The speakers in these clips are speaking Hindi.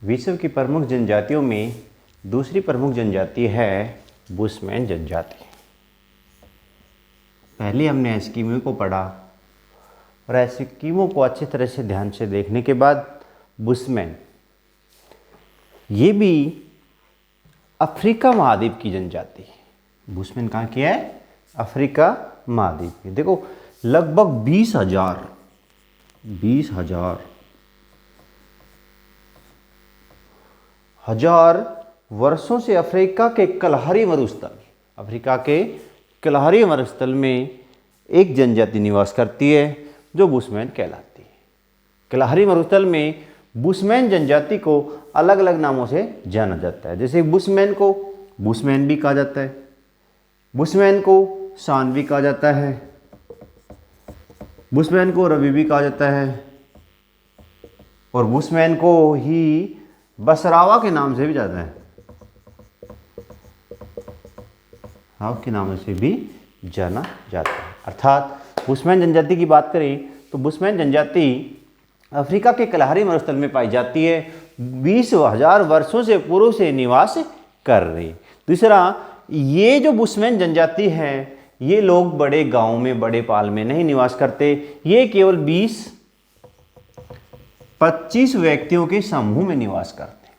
विश्व की प्रमुख जनजातियों में दूसरी प्रमुख जनजाति है बुशमैन जनजाति। पहले हमने एस्किमो को पढ़ा और एस्किमो को अच्छी तरह से ध्यान से देखने के बाद बुशमैन, ये भी अफ्रीका महाद्वीप की जनजाति है। बुशमैन कहाँ की है? अफ्रीका महाद्वीप की। देखो लगभग 20,000 वर्षों से अफ्रीका के कलहरी मरुस्थल में एक जनजाति निवास करती है जो बुशमैन कहलाती है। कलहरी मरुस्थल में बुशमैन जनजाति को अलग अलग नामों से जाना जाता है। जैसे बुशमैन को बुशमैन भी कहा जाता है, बुशमैन को सान भी कहा जाता है, बुशमैन को रवि भी कहा जाता है और बुशमैन को ही बसरावा के नाम से भी जाता है, के नाम से भी जाना जाता है। अर्थात बुशमैन जनजाति की बात करें तो बुशमैन जनजाति अफ्रीका के कलहरी मरुस्थल में पाई जाती है। 20,000 वर्षों से पूर्व से निवास कर रही। दूसरा, ये जो बुशमैन जनजाति है ये लोग बड़े गांव में, बड़े पाल में नहीं निवास करते। ये केवल 20-25 व्यक्तियों के समूह में निवास करते हैं।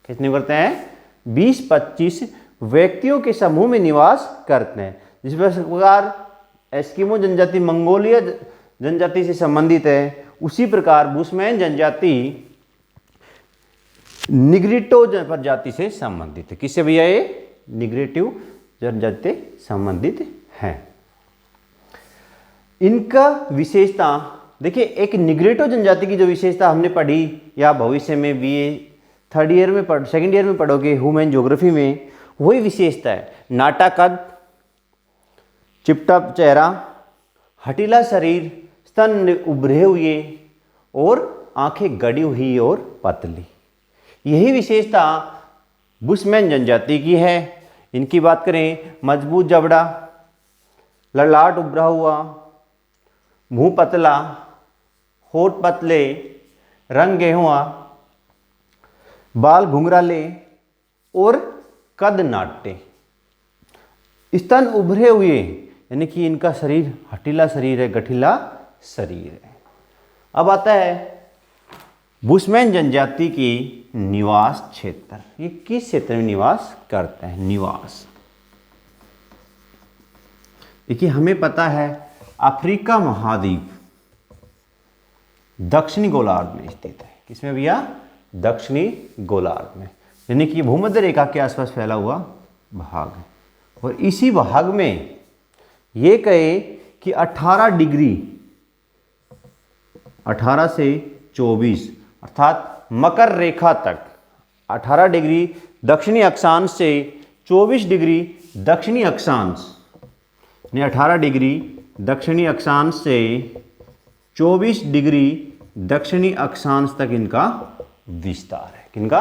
कितने करते हैं? 20-25 व्यक्तियों के समूह में निवास करते हैं। जिस प्रकार एस्किमो जनजाति मंगोलिया जनजाति से संबंधित है, उसी प्रकार बुशमैन जनजाति निग्रिटो प्रजाति से संबंधित है। किससे भैया? ये निग्रिटिव जनजाति संबंधित है। इनका विशेषता देखिए, एक निग्रिटो जनजाति की जो विशेषता हमने पढ़ी या भविष्य में BA सेकेंड ईयर में पढ़ोगे ह्यूमन ज्योग्राफी में, वही विशेषता है। नाटा कद, चिपटा चेहरा, हटीला शरीर, स्तन उभरे हुए और आंखें गड़ी हुई और पतली। यही विशेषता बुशमैन जनजाति की है। इनकी बात करें, मजबूत जबड़ा, ललाट उभरा हुआ, मुंह पतला, होठ पतले, रंग गेहुआ, बाल घुंघराले और कद नाट्य, स्तन उभरे हुए, यानी कि इनका शरीर हटीला शरीर है, गठीला शरीर है। अब आता है बुशमैन जनजाति की निवास क्षेत्र। ये किस क्षेत्र में निवास करते हैं? निवास देखिए, हमें पता है अफ्रीका महाद्वीप दक्षिणी गोलार्ध में स्थित है। किसमें भैया? दक्षिणी गोलार्ध में, यानी कि भूमध्य रेखा के आसपास फैला हुआ भाग है। और इसी भाग में ये कहे कि 18 से 24 अर्थात मकर रेखा तक 18 डिग्री दक्षिणी अक्षांश से 24 डिग्री दक्षिणी अक्षांश, यानी 18 डिग्री दक्षिणी अक्षांश से 24 डिग्री दक्षिणी अक्षांश तक इनका विस्तार है। किनका?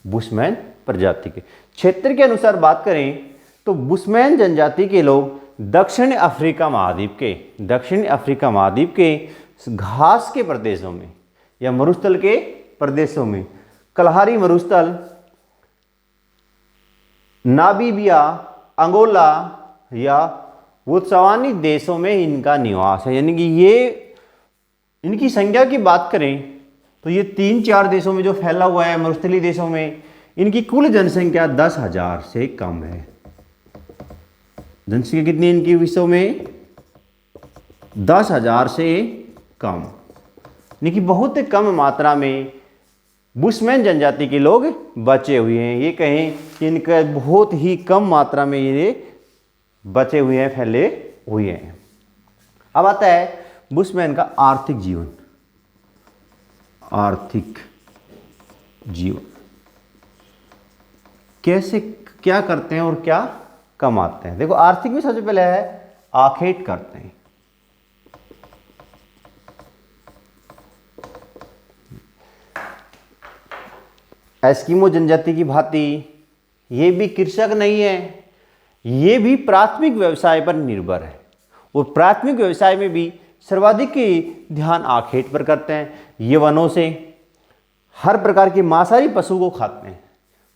बुशमैन प्रजाति के। क्षेत्र के अनुसार बात करें तो बुशमैन जनजाति के लोग दक्षिण अफ्रीका महाद्वीप के घास के प्रदेशों में या मरुस्थल के प्रदेशों में, कलहरी मरुस्थल, नामीबिया, अंगोला या बोत्सवानी देशों में इनका निवास है। यानी कि ये इनकी संख्या की बात करें तो ये 3-4 देशों में जो फैला हुआ है, मरुस्थलीय देशों में, इनकी कुल जनसंख्या 10,000 से कम है। जनसंख्या कितनी इनकी विश्व में? 10,000 से कम, यानी कि बहुत कम मात्रा में बुशमैन जनजाति के लोग बचे हुए हैं। ये कहें कि इनका बहुत ही कम मात्रा में ये बचे हुए हैं, फैले हुए हैं। अब आता है बुशमैन का आर्थिक जीवन। कैसे क्या करते हैं और क्या कमाते हैं? देखो, आर्थिक में सबसे पहले है आखेट करते हैं। एस्किमो जनजाति की भांति ये भी कृषक नहीं है, ये भी प्राथमिक व्यवसाय पर निर्भर है और प्राथमिक व्यवसाय में भी सर्वाधिक ध्यान आखेट पर करते हैं। ये वनों से हर प्रकार के मांसाहारी पशु को खाते हैं,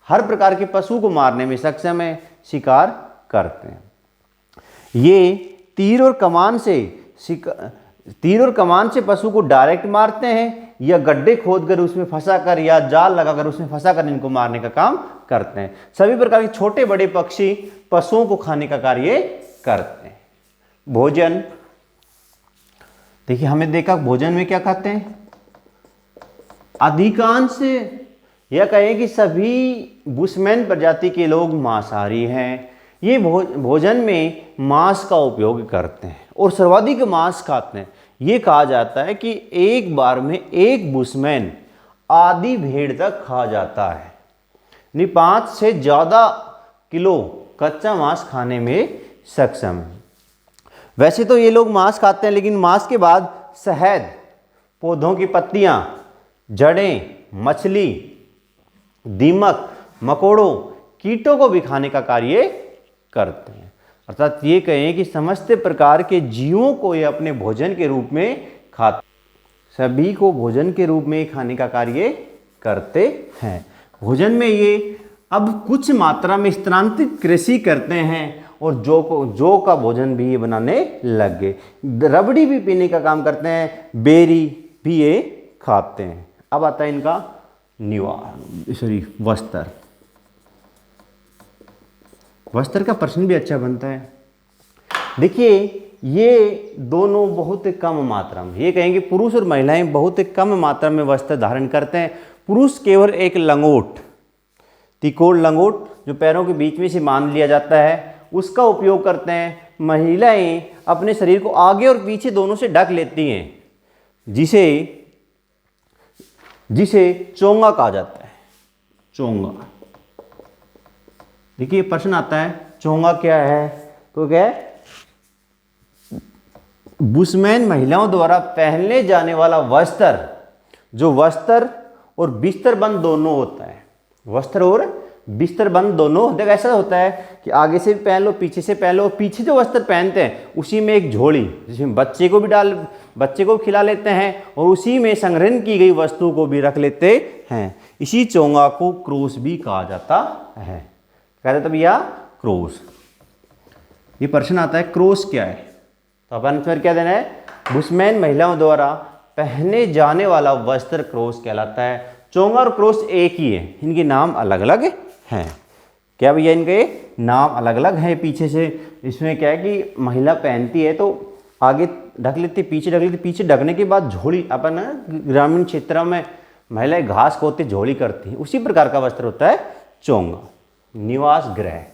हर प्रकार के पशु को मारने में सक्षम है, शिकार करते हैं। ये तीर और कमान से पशु को डायरेक्ट मारते हैं या गड्ढे खोदकर उसमें फंसाकर या जाल लगाकर उसमें फंसाकर इनको मारने का काम करते हैं। सभी प्रकार के छोटे बड़े पक्षी पशुओं को खाने का कार्य करते हैं। भोजन, देखिए हमें देखा भोजन में क्या खाते हैं, अधिकांश या कहें कि सभी बुशमैन प्रजाति के लोग मांसाहारी हैं। ये भोजन में मांस का उपयोग करते हैं और सर्वाधिक मांस खाते हैं। ये कहा जाता है कि एक बार में एक बुशमैन आधी भेड़ तक खा जाता है, यानी 5 से ज़्यादा किलो कच्चा मांस खाने में सक्षम है। वैसे तो ये लोग मांस खाते हैं, लेकिन मांस के बाद शहद, पौधों की पत्तियां, जड़ें, मछली, दीमक, मकोड़ों, कीटों को भी खाने का कार्य करते हैं। अर्थात ये कहें कि समस्त प्रकार के जीवों को ये अपने भोजन के रूप में खाते, सभी को भोजन के रूप में खाने का कार्य करते हैं। भोजन में ये अब कुछ मात्रा में स्थानांतरित कृषि करते हैं और जौ का भोजन भी ये बनाने लग गए। रबड़ी भी पीने का काम करते हैं, बेरी भी ये खाते हैं। अब आता है इनका वस्त्र। वस्त्र का प्रश्न भी अच्छा बनता है। देखिए ये दोनों बहुत कम मात्रा में, ये कहेंगे पुरुष और महिलाएं बहुत कम मात्रा में वस्त्र धारण करते हैं। पुरुष केवल एक लंगोट, तिकोड़ लंगोट जो पैरों के बीच में से बांध लिया जाता है, उसका उपयोग करते हैं। महिलाएं अपने शरीर को आगे और पीछे दोनों से ढक लेती हैं, जिसे चोंगा कहा जाता है। चोंगा, देखिए प्रश्न आता है चोंगा क्या है, तो क्या है, बुशमैन महिलाओं द्वारा पहनने जाने वाला वस्त्र, जो वस्त्र और बिस्तर बंद दोनों होता है। वस्त्र और बिस्तर बंद दोनों होता है। ऐसा होता है कि आगे से भी पहन लो, पीछे से पहन लो। पीछे जो वस्त्र पहनते हैं उसी में एक झोली, जिसमें बच्चे को भी खिला लेते हैं और उसी में संग्रहण की गई वस्तु को भी रख लेते हैं। इसी चोंगा को क्रोस भी कहा जाता है। कहते तब या क्रोस। ये प्रश्न आता है क्रोस क्या है, तो अपन फिर क्या देना है, बुशमैन महिलाओं द्वारा पहने जाने वाला वस्त्र क्रोस कहलाता है। चोंगा और क्रोस एक ही है, इनके नाम अलग अलग हैं। क्या भैया, इनके नाम अलग अलग हैं। पीछे से इसमें क्या है कि महिला पहनती है तो आगे ढक लेती, पीछे ढक लेती। पीछे ढकने के बाद झोली, अपन ग्रामीण क्षेत्रों में महिलाएं घास को होते झोली करती हैं, उसी प्रकार का वस्त्र होता है चोंगा। निवास गृह,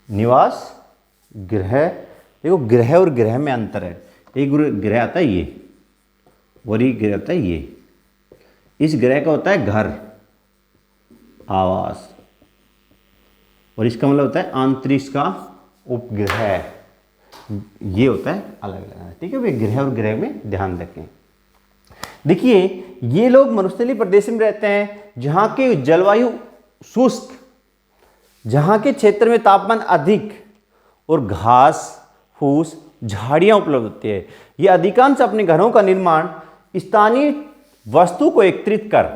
निवास गृह। देखो गृह और गृह में अंतर है। एक गृह आता है ये और एक गृह आता है ये। इस गृह का होता है घर, आवास, और इसका मतलब होता है आंतरिक का उपग्रह। ये होता है अलग अलग, ठीक है भाई। गृह और गृह में ध्यान रखें। देखिए ये लोग मरुस्थलीय प्रदेश में रहते हैं, जहाँ के जलवायु शुष्क, जहाँ के क्षेत्र में तापमान अधिक और घास फूस झाड़ियाँ उपलब्ध होती है। ये अधिकांश अपने घरों का निर्माण स्थानीय वस्तु को एकत्रित कर,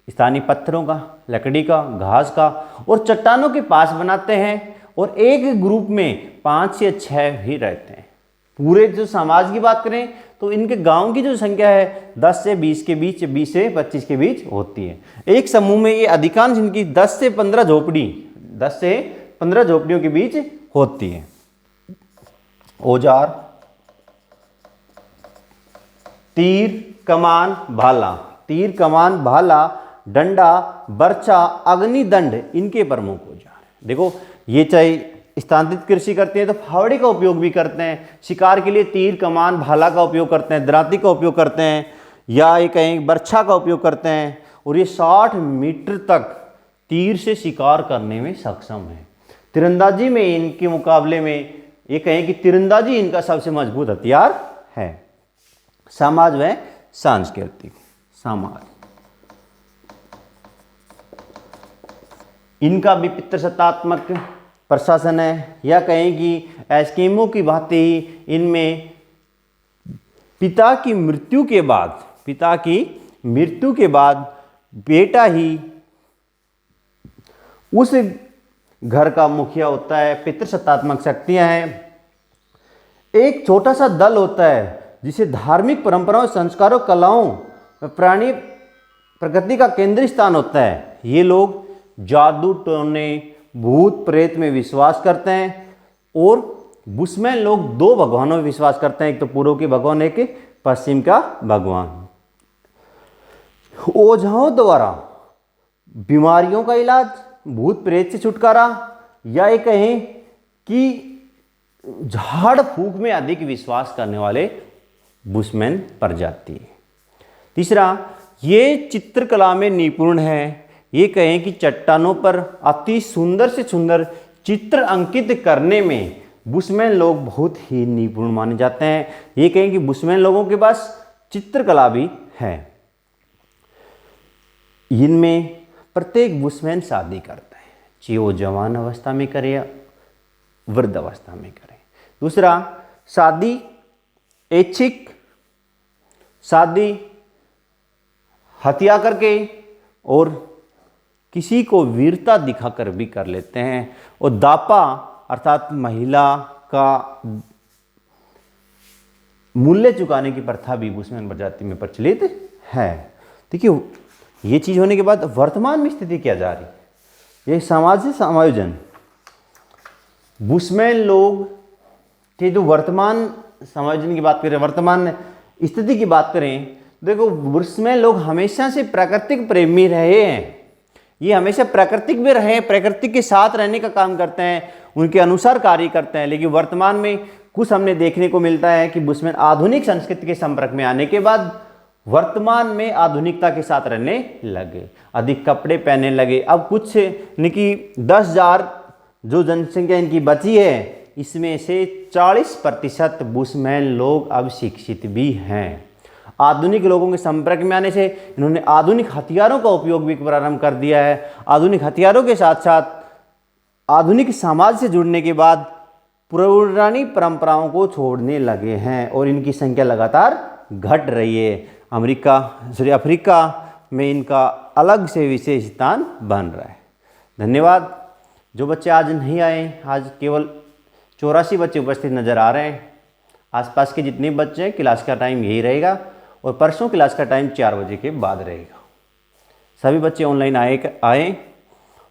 स्थानीय पत्थरों का, लकड़ी का, घास का और चट्टानों के पास बनाते हैं और एक ग्रुप में 5 से 6 भी रहते हैं। पूरे जो समाज की बात करें तो इनके गांव की जो संख्या है 10 से 20 के बीच, 20 से 25 के बीच होती है। एक समूह में ये अधिकांश इनकी 10 से 15 झोपड़ियों के बीच होती है। औजार, तीर कमान भाला, तीर कमान भाला, डंडा, बर्छा, अग्निदंड इनके प्रमुख औजार। देखो ये चाहे स्थानांतरित कृषि करते हैं तो फावड़े का उपयोग भी करते हैं, शिकार के लिए तीर कमान भाला का उपयोग करते हैं, दराती का उपयोग करते हैं, या ये कहीं बर्छा का उपयोग करते हैं। और ये 60 मीटर तक तीर से शिकार करने में सक्षम है। तीरंदाजी में इनके मुकाबले में ये कहें कि तीरंदाजी इनका सबसे मजबूत हथियार है। समाज व सांस्कृतिक, समाज इनका भी पितृसत्तात्मक प्रशासन है, या कहें कि एस्किमो की भांति इनमें पिता की मृत्यु के बाद बेटा ही उस घर का मुखिया होता है। पितृसत्तात्मक शक्तियां हैं। एक छोटा सा दल होता है जिसे धार्मिक परंपराओं, संस्कारों, कलाओं, प्राणी प्रकृति का केंद्रीय स्थान होता है। ये लोग जादू टोने, भूत प्रेत में विश्वास करते हैं और बुशमैन लोग दो भगवानों में विश्वास करते हैं, एक तो पूर्व के भगवान, एक पश्चिम का भगवान। ओझाओं द्वारा बीमारियों का इलाज, भूत प्रेत से छुटकारा, या ये कहें कि झाड़ फूक में अधिक विश्वास करने वाले बुशमैन प्रजाति। तीसरा, ये चित्रकला में निपुण है। ये कहें कि चट्टानों पर अति सुंदर से सुंदर चित्र अंकित करने में बुशमैन लोग बहुत ही निपुण माने जाते हैं। ये कहें कि बुशमैन लोगों के पास चित्रकला भी है। इनमें प्रत्येक बुशमैन शादी करता है, चाहे वो जवान अवस्था में करे या वृद्ध अवस्था में करे। दूसरा, शादी ऐच्छिक, शादी हत्या करके और किसी को वीरता दिखाकर भी कर लेते हैं। और दापा अर्थात महिला का मूल्य चुकाने की प्रथा भी बुशमैन प्रजाति में प्रचलित है। देखिए, ये चीज होने के बाद वर्तमान में स्थिति क्या जा रही है, ये समाज से समायोजन। बुशमैन लोग के जो वर्तमान समायोजन की बात करें, वर्तमान स्थिति की बात करें, देखो बुशमैन लोग हमेशा से प्राकृतिक प्रेमी रहे हैं। ये हमेशा प्राकृतिक में रहे, प्रकृति के साथ रहने का काम करते हैं, उनके अनुसार कार्य करते हैं। लेकिन वर्तमान में कुछ हमने देखने को मिलता है कि बुशमैन आधुनिक संस्कृति के संपर्क में आने के बाद वर्तमान में आधुनिकता के साथ रहने लगे, अधिक कपड़े पहनने लगे। अब कुछ कि 10,000 जो जनसंख्या इनकी बची है, इसमें से 40% बुशमैन लोग अब शिक्षित भी हैं। आधुनिक लोगों के संपर्क में आने से इन्होंने आधुनिक हथियारों का उपयोग भी प्रारंभ कर दिया है। आधुनिक हथियारों के साथ साथ आधुनिक समाज से जुड़ने के बाद पुरानी परंपराओं को छोड़ने लगे हैं और इनकी संख्या लगातार घट रही है। अफ्रीका में इनका अलग से विशेष स्थान बन रहा है। धन्यवाद। जो बच्चे आज नहीं आए, आज केवल 84 बच्चे उपस्थित नज़र आ रहे हैं। आसपास के जितने बच्चे हैं, क्लास का टाइम यही रहेगा और परसों क्लास का टाइम 4 बजे के बाद रहेगा। सभी बच्चे ऑनलाइन आए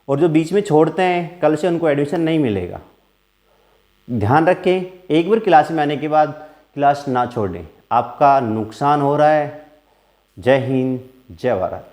और जो बीच में छोड़ते हैं, कल से उनको एडमिशन नहीं मिलेगा। ध्यान रखें, एक बार क्लास में आने के बाद क्लास ना छोड़ें, आपका नुकसान हो रहा है। जय हिंद, जय भारत।